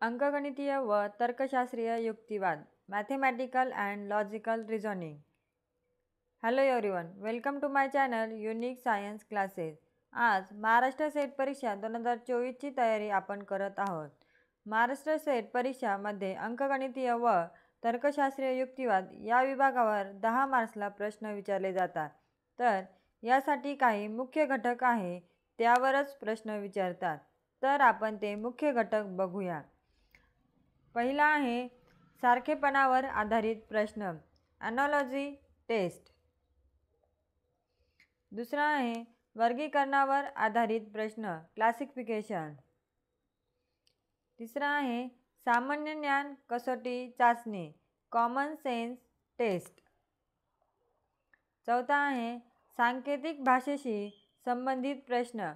अंकगणितीय व तर्कशास्त्रीय युक्तिवाद, mathematical and logical reasoning. Hello everyone, welcome to my channel unique science classes. आज महाराष्ट्र सेट परीक्षा 2024ची तयारी आपण करत आहोत. महाराष्ट्र सेट परीक्षामध्ये अंकगणितीय व तर्कशास्त्रीय युक्तिवाद या विभागावर 10 मार्क्सला प्रश्न विचारले जातात. तर यासाठी काही मुख्य घटक आहे, त्यावरच प्रश्न विचारतात. तर आपण ते मुख्य घटक बघूया. पहिला आहे सारखेपणावर आधारित प्रश्न, ॲनॉलॉजी टेस्ट. दुसरा आहे वर्गीकरणावर आधारित प्रश्न, क्लासिफिकेशन. तिसरा आहे सामान्य ज्ञान कसोटी चाचणी, कॉमन सेन्स टेस्ट. चौथा आहे सांकेतिक भाषेशी संबंधित प्रश्न,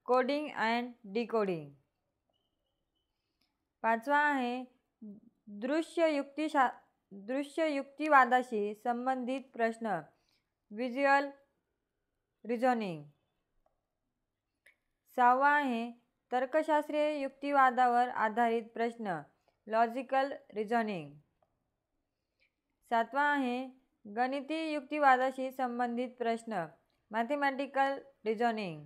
कोडिंग अँड डिकोडिंग. पाचवा आहे दृश्य युक्तिवादाशी संबंधित प्रश्न, व्हिज्युअल रिझनिंग. सहावा आहे तर्कशास्त्रीय युक्तिवादावर आधारित प्रश्न, लॉजिकल रिझनिंग. सातवा आहे गणिती युक्तिवादाशी संबंधित प्रश्न, मॅथेमॅटिकल रिझनिंग.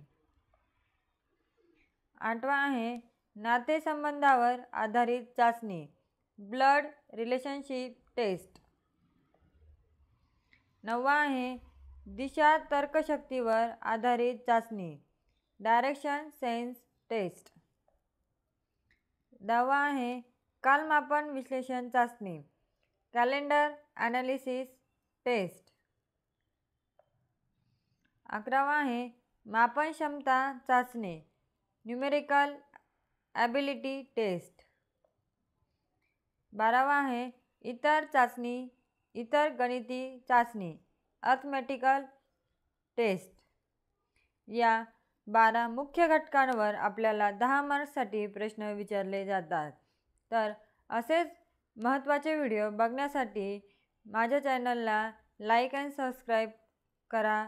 आठवा आहे नातेसंबंधावर आधारित चाचणी, ब्लड रिलेशनशिप टेस्ट. नववा आहे दिशा तर्कशक्तीवर आधारित चाचणी, डायरेक्शन सेन्स टेस्ट. दहावा आहे कालमापन विश्लेषण चाचणी, कॅलेंडर ॲनालिसिस टेस्ट. अकरावा आहे मापन क्षमता चाचणी, न्यूमेरिकल ॲबिलिटी टेस्ट. बारावा आहे इतर गणिती चाचणी, अर्थमॅटिकल टेस्ट. या 12 मुख्य घटकांवर आपल्याला 10 मार्क्ससाठी प्रश्न विचारले जातात. तर असेच महत्त्वाचे व्हिडिओ बघण्यासाठी माझ्या चॅनलला लाईक अँड सबस्क्राईब करा.